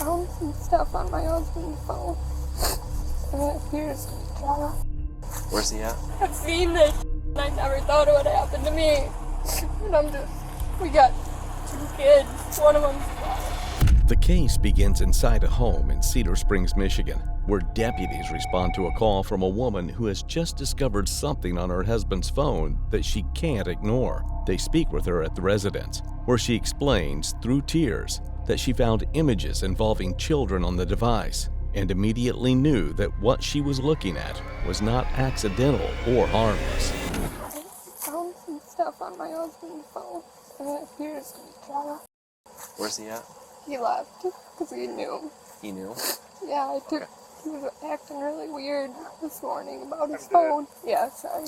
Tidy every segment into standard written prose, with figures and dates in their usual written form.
found some stuff on my husband's phone. And it appears to be John. Where's he at? I've seen this and I never thought it would happen to me. And we got 2 kids. One of them's alive. The case begins inside a home in Cedar Springs, Michigan, where deputies respond to a call from a woman who has just discovered something on her husband's phone that she can't ignore. They speak with her at the residence, where she explains, through tears, that she found images involving children on the device and immediately knew that what she was looking at was not accidental or harmless. I found some stuff on my husband's phone, and it appears to be John. Where's he at? He left because he knew. He knew? Yeah, he was acting really weird this morning about his phone. Yeah, sorry.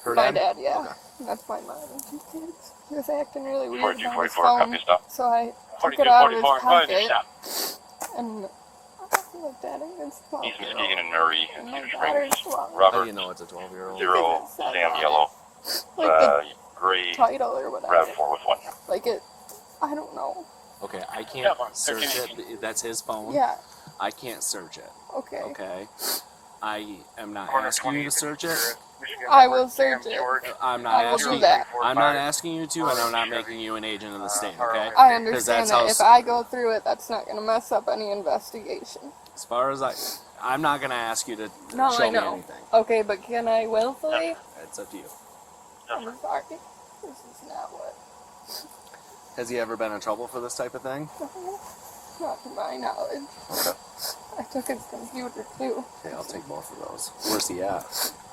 Her my dad? dad, yeah. Okay. That's my mom and 2 kids. He was acting really weird 42, about his 44, phone, copy, stop. so I took 42, it out of his 44, pocket, stop. and I looked at it, it's 12. East Muskegon and Murray And and my Cedar daughter's Springs. 12. How do Robert, you know it's a 12-year-old? 0, Sam, yellow, Like gray, the title or whatever. RAV4 with 1. Like it, I don't know. Okay, I can't search it. That's his phone? Yeah, I can't search it. okay. Okay? I am not asking you to search it. I will search it. I'm not I will asking do that. I'm not asking you to, and I'm not making you an agent of the state, okay? I understand that's that how if I go through it, that's not going to mess up any investigation. As far as I'm not gonna ask you to No, show I me know. anything. Okay, but can I willfully? It's up to you. I'm sorry. This is not what. Has he ever been in trouble for this type of thing? Not to my knowledge. Okay. I took his computer too. Okay, I'll take both of those. Where's he at?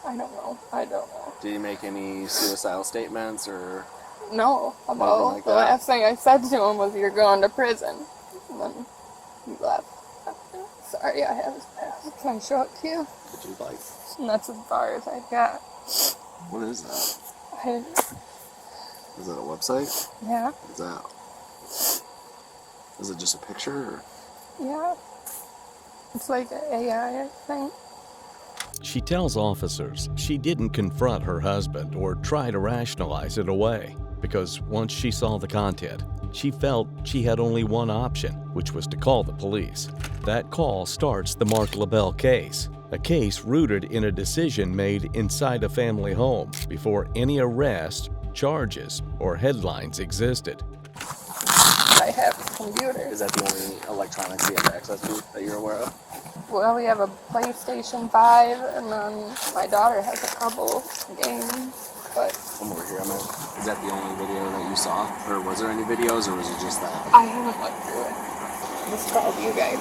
I don't know. I don't know. Did he make any suicidal statements or? No, Nothing about like the that. last thing I said to him was, "You're going to prison." And then he left. Sorry, I have his pass. Can I show it to you? Would you like? And that's as far as I got. What is that? I, Is that a website? yeah, What is that? Is it just a picture? Or? yeah. It's like an AI thing. She tells officers she didn't confront her husband or try to rationalize it away, because once she saw the content, she felt she had only one option, which was to call the police. That call starts the Mark Labelle case, a case rooted in a decision made inside a family home before any arrest, charges, or headlines existed. I have his computer. Is that the only electronics you have access to that you're aware of? Well, we have a PlayStation 5, and then my daughter has a couple games, but I'm over here. Is that the only video that you saw? Or was there any videos, or was it just that? I haven't looked through it. Just called you guys.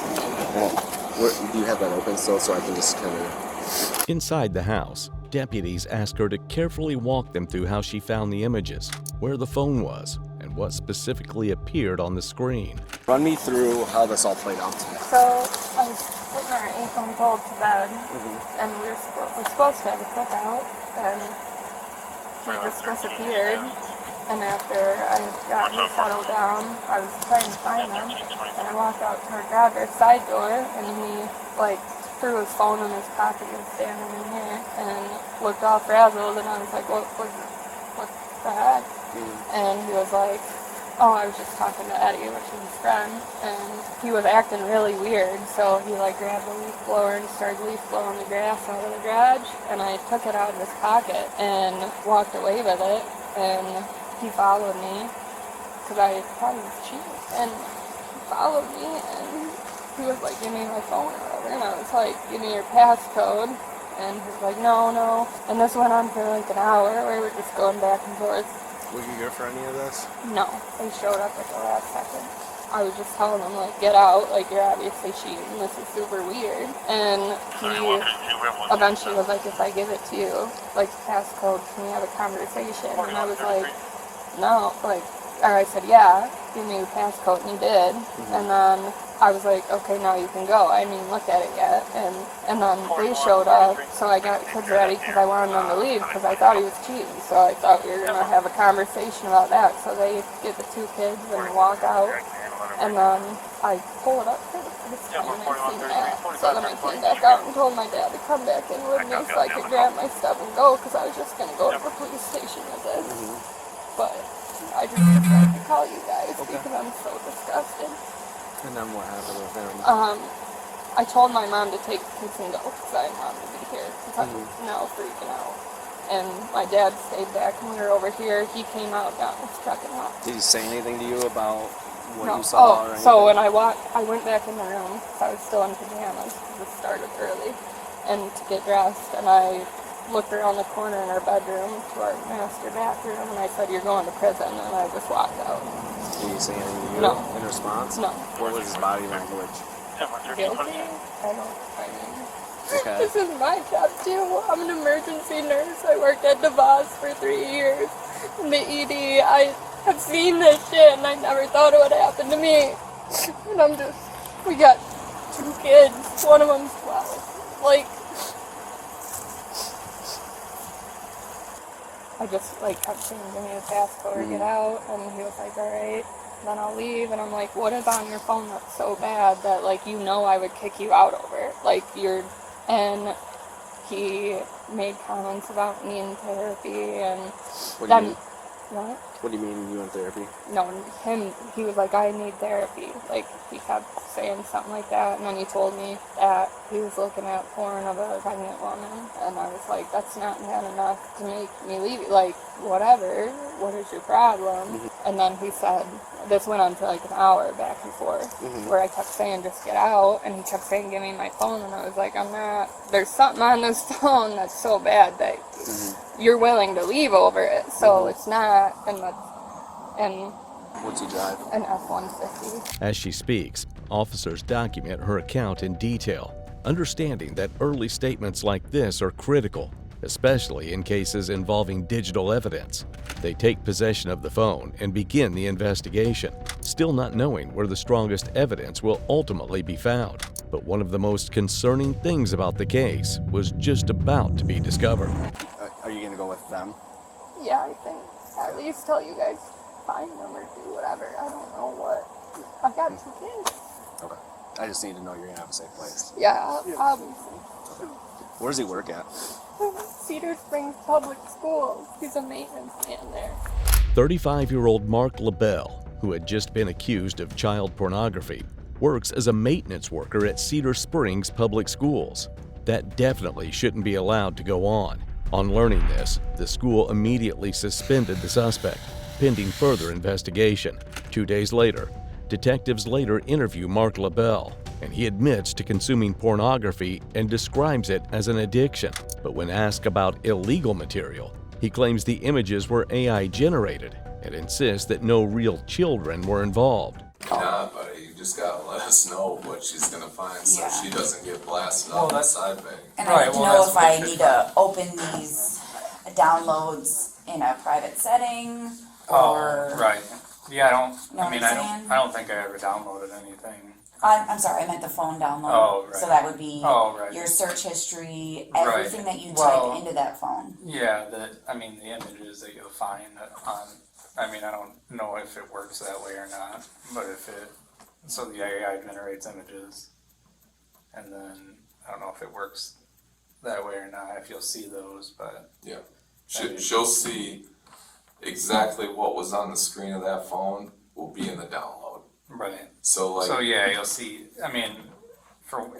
Do you have that open still so I can just kind of... Inside the house, deputies ask her to carefully walk them through how she found the images, where the phone was, and what specifically appeared on the screen. Run me through how this all played out today. So, I was putting our 8-month-old to bed, and we're supposed to have a cookout, and he just disappeared. And after I got him settled down, I was trying to find him, and I walked out to our driver's side door, and he, threw his phone in his pocket and was standing in here, and looked all frazzled, and I was like, what the heck? And he was like, oh, I was just talking to Eddie, which is his friend, and he was acting really weird, so he grabbed a leaf blower and started leaf blowing the grass out of the garage, and I took it out of his pocket and walked away with it, and he followed me, because I thought he was cheating, and he followed me, and he was like, give me my phone or whatever, and I was like, give me your passcode, and he was like, no, and this went on for an hour, we were just going back and forth. Were you here for any of this? No, they showed up at the last second. I was just telling them, get out, you're obviously cheating, this is super weird, and he eventually was like, if I give it to you, passcode, can we have a conversation, and I was like, no, or I said, yeah, give me your passcode, and he did, and then I was like, okay, now you can go. I didn't even look at it yet, and then they showed up, so I got kids ready because I wanted them to leave because I thought he was cheating, so I thought we were going to have a conversation about that, so they get the 2 kids and walk out, and then I pull it up for the first time and I seen that, so then I came back out and told my dad to come back in with me so I could grab my stuff and go, because I was just going to go to the police station with it, but I just decided to call you guys because I'm so disgusted. And then what happened with him? I told my mom to take kids and go because I didn't want him to be here because I was now freaking out. And my dad stayed back and we were over here. He came out, got his truck and left. Did he say anything to you about what No. you saw or anything? So when I went back in the room because I was still in pajamas because it started early, and to get dressed, and I looked around the corner in our bedroom to our master bathroom, and I said, "You're going to prison," and I just walked out. Did he say anything to you No. in response? No. What was his body language? Guilty? I mean, Okay. this is my job too. I'm an emergency nurse. I worked at DeVos for 3 years. In the ED, I have seen this shit, and I never thought it would happen to me. And we got 2 kids. One of them's 12. Like, I just kept saying, "Give me a passport, get out," and he was like, "All right, then I'll leave." And I'm like, "What is on your phone that's so bad that I would kick you out over? And he made comments about me in therapy, and What do you mean? What? What do you mean you in therapy? No, he was like, "I need therapy." He kept saying something like that, and then he told me that he was looking at porn of a pregnant woman, and I was like, "That's not bad enough to make me leave you. Whatever, what is your problem?" And then he said, this went on for an hour back and forth, where I kept saying, "Just get out," and he kept saying, "Give me my phone," and I was like, "I'm not, there's something on this phone that's so bad that you're willing to leave over it, so it's not," and What's he drive? an F-150. As she speaks, officers document her account in detail, understanding that early statements like this are critical, especially in cases involving digital evidence. They take possession of the phone and begin the investigation, still not knowing where the strongest evidence will ultimately be found. But one of the most concerning things about the case was just about to be discovered. Are you going to go with them? Yeah, I think at least till you guys find them or do whatever. I don't know what. I've got 2 kids. Okay. I just need to know you're going to have a safe place. Yeah, obviously. Where does he work at? Cedar Springs Public Schools. He's a maintenance man there. 35-year-old Mark Labelle, who had just been accused of child pornography, works as a maintenance worker at Cedar Springs Public Schools. That definitely shouldn't be allowed to go on. On learning this, the school immediately suspended the suspect, pending further investigation. 2 days later, detectives later interview Mark Labelle, and he admits to consuming pornography and describes it as an addiction. But when asked about illegal material, he claims the images were AI generated and insists that no real children were involved. Nah, buddy, you just gotta let us know what she's gonna find so Yeah. she doesn't get blasted on the side bang. And I need to know if I need to open these downloads in a private setting or. Right. Yeah, Know what I'm saying? I don't think I ever downloaded anything. I'm sorry, I meant the phone download. Oh, right. So that would be Right. your search history, Right. everything that you Well, type into that phone. Yeah, the images that you'll find on, I don't know if it works that way or not, but so the AI generates images, and then I don't know if it works that way or not, if you'll see those, but. Yeah. She'll see exactly what was on the screen of that phone will be in the download. Right. So yeah, you'll see,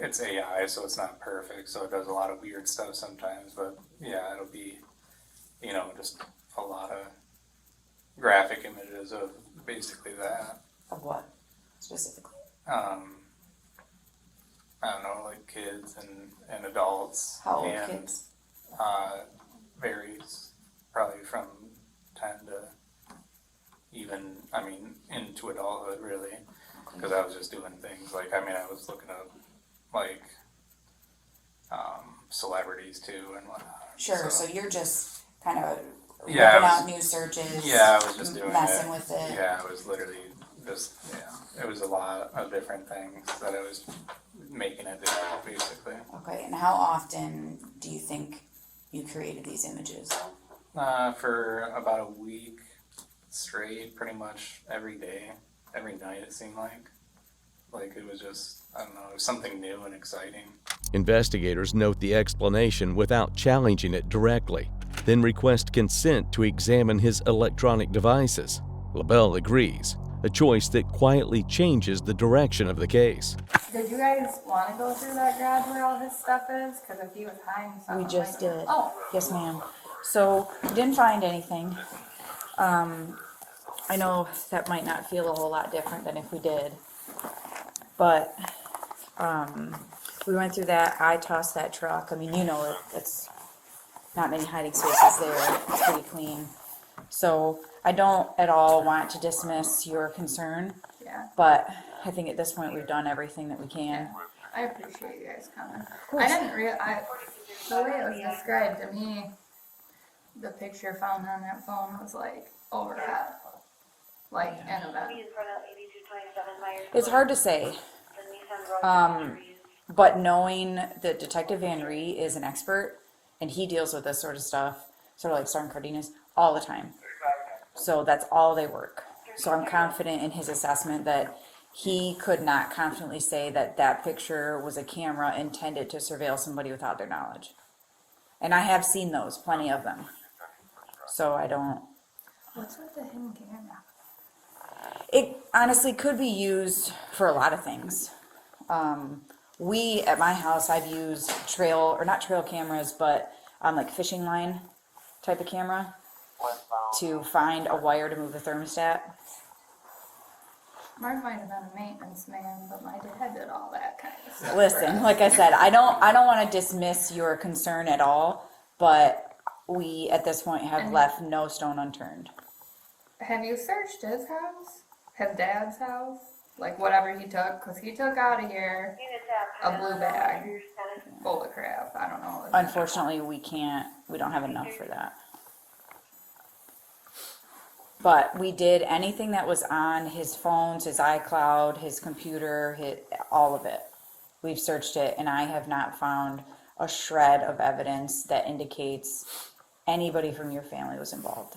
it's AI, so it's not perfect, so it does a lot of weird stuff sometimes, but yeah, it'll be, just a lot of graphic images of basically that. Of what specifically? I don't know, like kids and adults. How old and, kids? Varies, probably from 10 to even, into adulthood really, because I was just doing things like, I was looking up celebrities too and whatnot. Sure, so you're just kind of Yeah, ripping I was- out new searches. Yeah, I was just doing messing it. with it. Yeah, I was literally just, it was a lot of different things that I was making it do, basically. Okay, and how often do you think you created these images? For about a week straight, pretty much every day, every night it seemed like. Like it was just, I don't know, it was something new and exciting. Investigators note the explanation without challenging it directly, then request consent to examine his electronic devices. Labelle agrees, a choice that quietly changes the direction of the case. Did you guys want to go through that garage where all his stuff is? Because if he was hiding something, We just did. Oh, Yes, ma'am. So, we didn't find anything. I know that might not feel a whole lot different than if we did. But, we went through that. I tossed that truck. I mean, you know, it's not many hiding spaces there. It's pretty clean. So, I don't at all want to dismiss your concern, yeah. but I think at this point we've done everything that we can. I appreciate you guys coming. I didn't realize, the way it was described to me, the picture found on that phone was like overhead. Like in a bed. It's hard to say. But knowing that Detective Van Ree is an expert and he deals with this sort of stuff, sort of like Sergeant Cardenas, all the time. So that's all they work. So I'm confident in his assessment that he could not confidently say that that picture was a camera intended to surveil somebody without their knowledge. And I have seen those, plenty of them. So I don't... What's with the hidden camera? It honestly could be used for a lot of things. We, at my house, I've used not trail cameras, but like fishing line type of camera to find a wire to move the thermostat. Mark might have been a maintenance man, but my dad did all that kind of stuff. Listen, like I said, I don't want to dismiss your concern at all, but we at this point have left no stone unturned. Have you searched his house? His dad's house? Like whatever he took? Because he took out of here a blue bag full of crap. I don't know. Unfortunately, we don't have enough for that. But we did anything that was on his phones, his iCloud, his computer, all of it. We've searched it, and I have not found a shred of evidence that indicates anybody from your family was involved.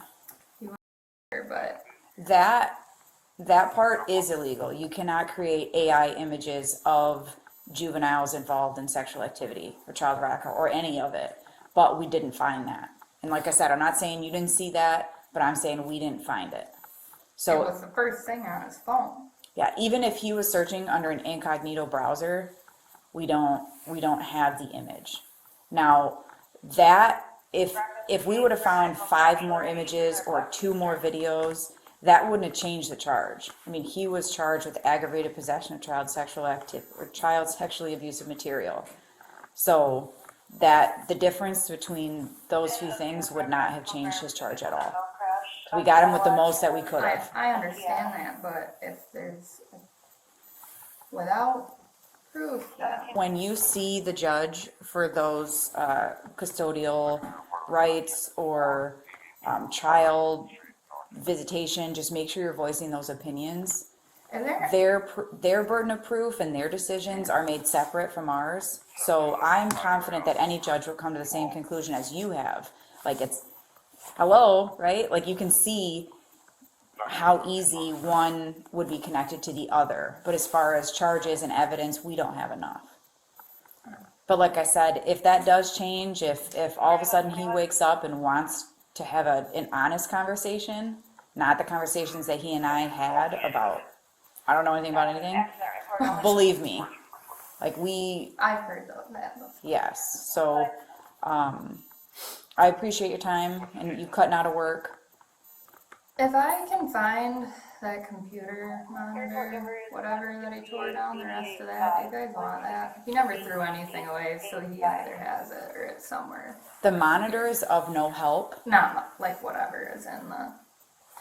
But That part is illegal. You cannot create AI images of juveniles involved in sexual activity or child rack or any of it. But we didn't find that. And like I said, I'm not saying you didn't see that, but I'm saying we didn't find it. So it was the first thing on his phone. yeah, even if he was searching under an incognito browser, we don't have the image. Now that if we would have found 5 more images or 2 more videos, that wouldn't have changed the charge. I mean, he was charged with aggravated possession of child sexually abusive material. So that the difference between those few things would not have changed his charge at all. We got him with the most that we could have. I understand that, but if there's without proof that When you see the judge for those custodial rights or child visitation, just make sure you're voicing those opinions. and there Their burden of proof and their decisions are made separate from ours. So I'm confident that any judge will come to the same conclusion as you have. Like it's, hello, right? Like you can see how easy one would be connected to the other. But as far as charges and evidence, we don't have enough. But like I said, if that does change, if all of a sudden he wakes up and wants to have an honest conversation, not the conversations that he and I had about, I don't know anything about anything, believe me, like I've heard that before. yes. So I appreciate your time and you cutting out of work. If I can find that computer monitor, whatever that he tore down, the rest of that, you guys want that? He never threw anything away, so he either has it or it's somewhere. The monitor is of no help. Not like whatever is in the.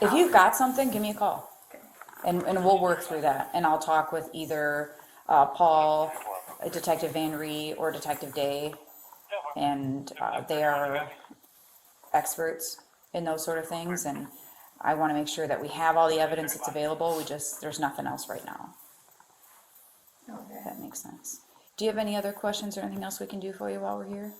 If you've got something, give me a call. Okay. And we'll work through that. And I'll talk with either Paul, Detective Van Ree, or Detective Day. And they are experts in those sort of things. And I want to make sure that we have all the evidence that's available. There's nothing else right now. Okay. If that makes sense. Do you have any other questions or anything else we can do for you while we're here?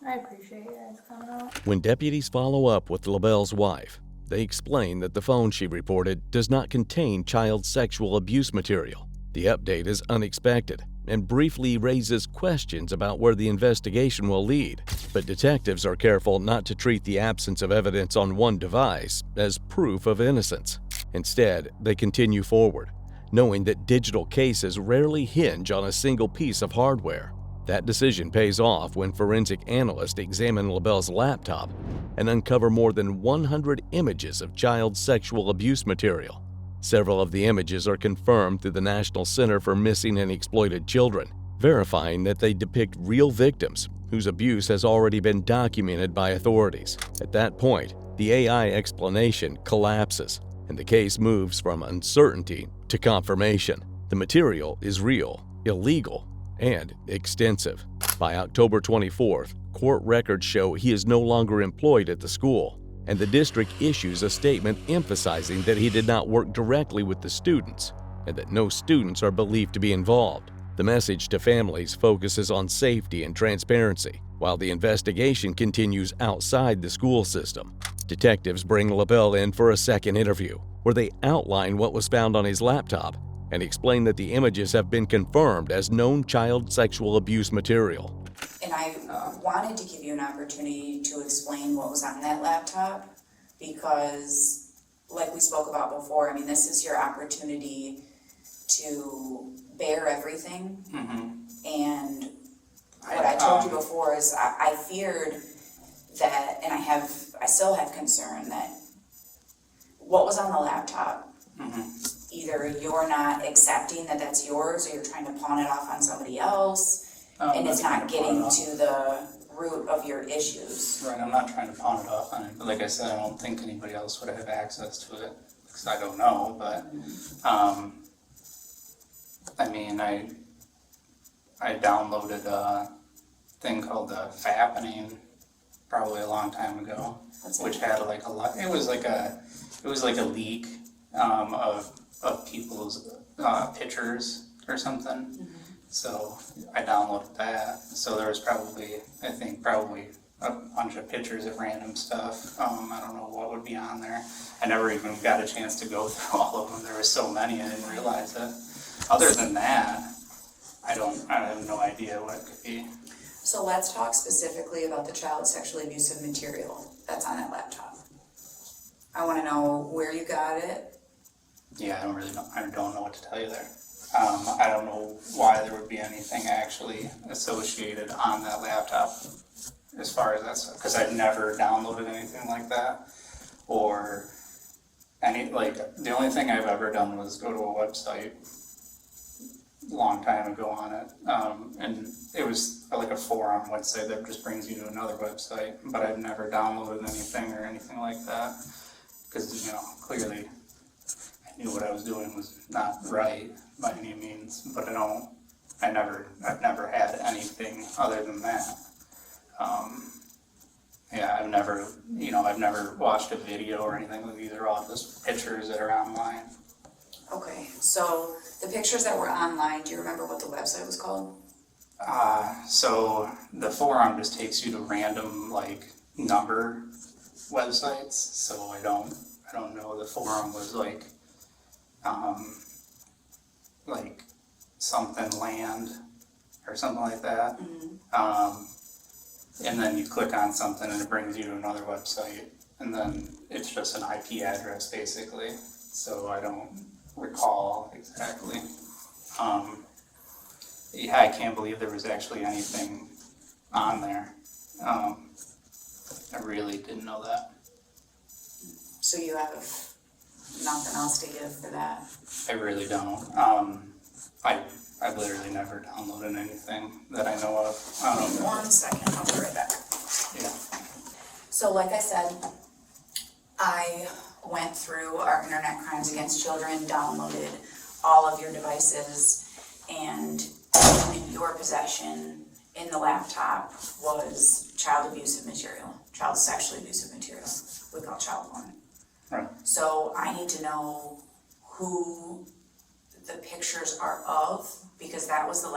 I appreciate you guys coming out. When deputies follow up with Labelle's wife, they explain that the phone she reported does not contain child sexual abuse material. The update is unexpected and briefly raises questions about where the investigation will lead. But detectives are careful not to treat the absence of evidence on one device as proof of innocence. Instead, they continue forward, knowing that digital cases rarely hinge on a single piece of hardware. That decision pays off when forensic analysts examine Labelle's laptop and uncover more than 100 images of child sexual abuse material. Several of the images are confirmed through the National Center for Missing and Exploited Children, verifying that they depict real victims whose abuse has already been documented by authorities. At that point, the AI explanation collapses, and the case moves from uncertainty to confirmation. The material is real, illegal, and extensive. By October 24th, court records show he is no longer employed at the school, and the district issues a statement emphasizing that he did not work directly with the students and that no students are believed to be involved. The message to families focuses on safety and transparency, while the investigation continues outside the school system. Detectives bring Labelle in for a second interview, where they outline what was found on his laptop and explain that the images have been confirmed as known child sexual abuse material. And I wanted to give you an opportunity to explain what was on that laptop, because like we spoke about before, I mean, this is your opportunity to bear everything. And what I told you before is I feared that, and I still have concern that what was on the laptop, either you're not accepting that that's yours, or you're trying to pawn it off on somebody else, and it's not getting to the root of your issues. Right, I'm not trying to pawn it off on it, but like I said, I don't think anybody else would have access to it, because I don't know, but, I mean, I downloaded a thing called the Fappening probably a long time ago, which had like a lot, it was like a leak, of people's, pictures or something. So I downloaded that. So there was probably a bunch of pictures of random stuff. I don't know what would be on there. I never even got a chance to go through all of them. There were so many, I didn't realize it. Other than that, I have no idea what it could be. So let's talk specifically about the child sexually abusive material that's on that laptop. I wanna know where you got it. Yeah, I don't know what to tell you there. I don't know why there would be anything actually associated on that laptop as far as that stuff, because I've never downloaded anything like that, or the only thing I've ever done was go to a website a long time ago on it, and it was like a forum website that just brings you to another website, but I've never downloaded anything or anything like that, because, clearly I knew what I was doing was not right by any means, but I've never had anything other than that. I've never watched a video or anything. These are all just pictures that are online. Okay, so the pictures that were online, do you remember what the website was called? So the forum just takes you to random number websites. So I don't know. The forum was like something land or something like that. And then you click on something and it brings you to another website, and then it's just an IP address basically. So I don't recall exactly. Yeah, I can't believe there was actually anything on there. I really didn't know that. So you have nothing else to give for that? I really don't. I've literally never downloaded anything that I know of. I don't know. 1 second, I'll be right back. Yeah. So like I said, I went through our Internet Crimes Against Children, downloaded all of your devices, and in your possession in the laptop was child abusive material, child sexually abusive material. We call child porn. Right. So I need to know who the pictures are of, because that was the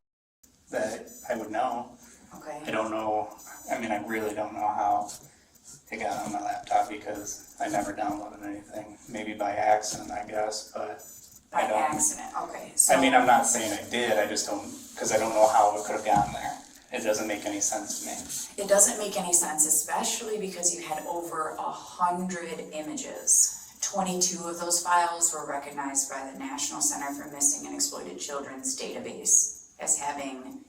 That I would know. okay. I don't know. I mean, I really don't know how it got on my laptop because I never downloaded anything. Maybe by accident, I guess, but By I don't. accident, okay. So I mean, I'm not saying I did. I just don't, because I don't know how it could have gotten there. It doesn't make any sense to me. it doesn't make any sense, especially because you had over 100 images, 22 of those files were recognized by the National Center for Missing and Exploited Children's database as having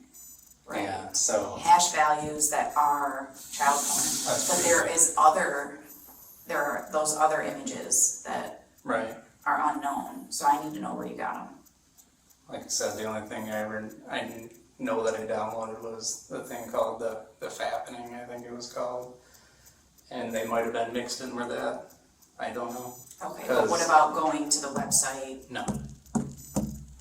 Yeah, so, hash values that are child porn. That's But pretty there are those other images that right. are unknown, so I need to know where you got them. Like I said, the only thing I know that I downloaded was the thing called the fappening, I think it was called. And they might have been mixed in with that. I don't know. Okay, but what about going to the website? No.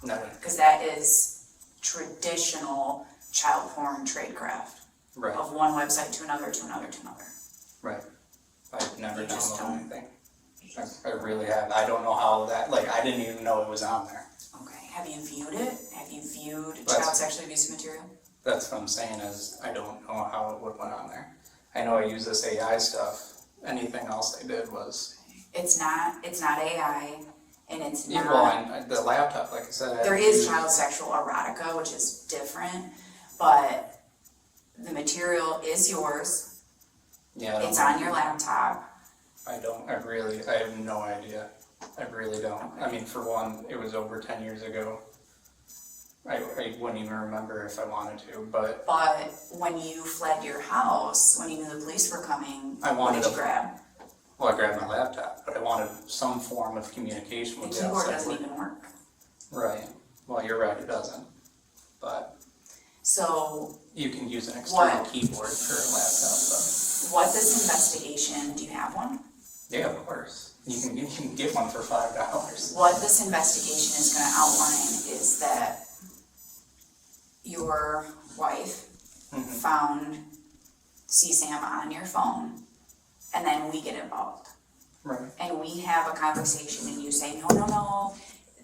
Never. Because that is traditional child porn tradecraft. Right. Of one website to another, to another, to another. Right. I've never You just downloaded don't- anything. I really have. I don't know how that, like, I didn't even know it was on there. Okay, have you viewed it? Have you viewed That's- child sexually abusive material? That's what I'm saying is I don't know how it would went on there. I know I use this AI stuff. Anything else I did was, It's not AI, and it's yeah, not. well, and the laptop, like I said. I There had is used- child sexual erotica, which is different, but the material is yours. Yeah. I don't It's know. on your laptop. I have no idea. I really don't. I mean, for one, it was over 10 years ago. I wouldn't even remember if I wanted to, but But when you fled your house, when you knew the police were coming, I what wanted did you to- grab? well, I grabbed my laptop, but I wanted some form of communication The with the keyboard outside doesn't world. even work. Right. Well, you're right, it doesn't. But So you can use an external What? keyboard for a laptop, what this investigation, do you have one? but yeah, of course. You can get one for $5. What this investigation is gonna outline is that your wife Mhm. found CSAM on your phone, and then we get involved. Right. And we have a conversation and you say, no,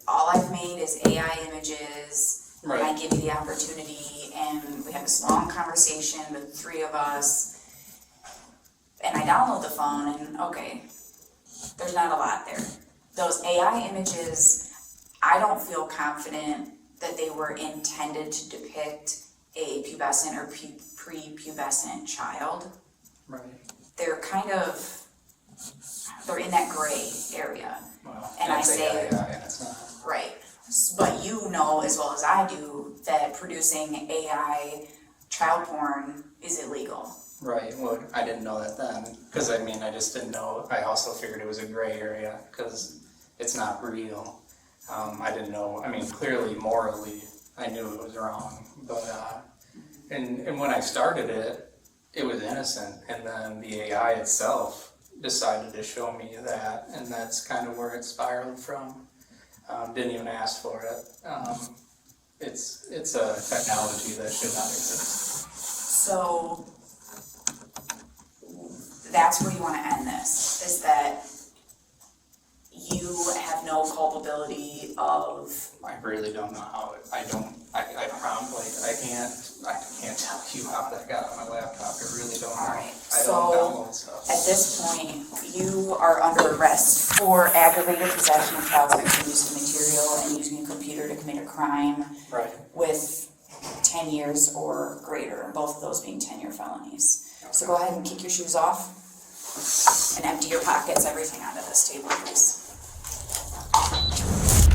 all I've made is AI images, and I Right. give you the opportunity, and we have this long conversation, the three of us, and I download the phone, and okay, there's not a lot there. Those AI images, I don't feel confident that they were intended to depict a pubescent or prepubescent child. Right. They're they're in that gray area. Well, And I it's say- AI, and it's not. Right. But you know as well as I do that producing AI child porn is illegal. Right, well, I didn't know that then, because I mean, I just didn't know, I also figured it was a gray area, because it's not real. I didn't know, I mean, clearly morally, I knew it was wrong, but, and when I started it, it was innocent, and then the AI itself decided to show me that, and that's kind of where it spiraled from. Didn't even ask for it. It's a technology that should not exist. So that's where you want to end this, is that you have no culpability of, I really don't know how it, I can't tell you how that got on my laptop, I really don't know. Alright, I don't so download stuff. at this point, you are under arrest for aggravated possession of child sexual abusive material and using a computer to commit a crime Right, with 10 years or greater, both of those being 10-year felonies. So go ahead and kick your shoes off and empty your pockets, everything onto this table, please.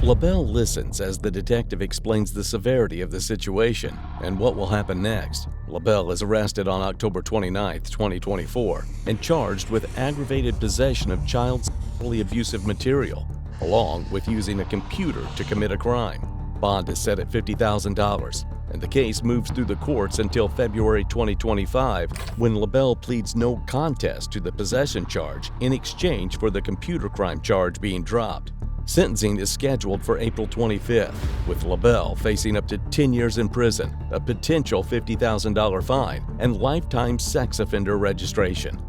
Labelle listens as the detective explains the severity of the situation and what will happen next. Labelle is arrested on October 29, 2024, and charged with aggravated possession of child sexually abusive material, along with using a computer to commit a crime. Bond is set at $50,000, and the case moves through the courts until February 2025, when Labelle pleads no contest to the possession charge in exchange for the computer crime charge being dropped. Sentencing is scheduled for April 25th, with Labelle facing up to 10 years in prison, a potential $50,000 fine, and lifetime sex offender registration.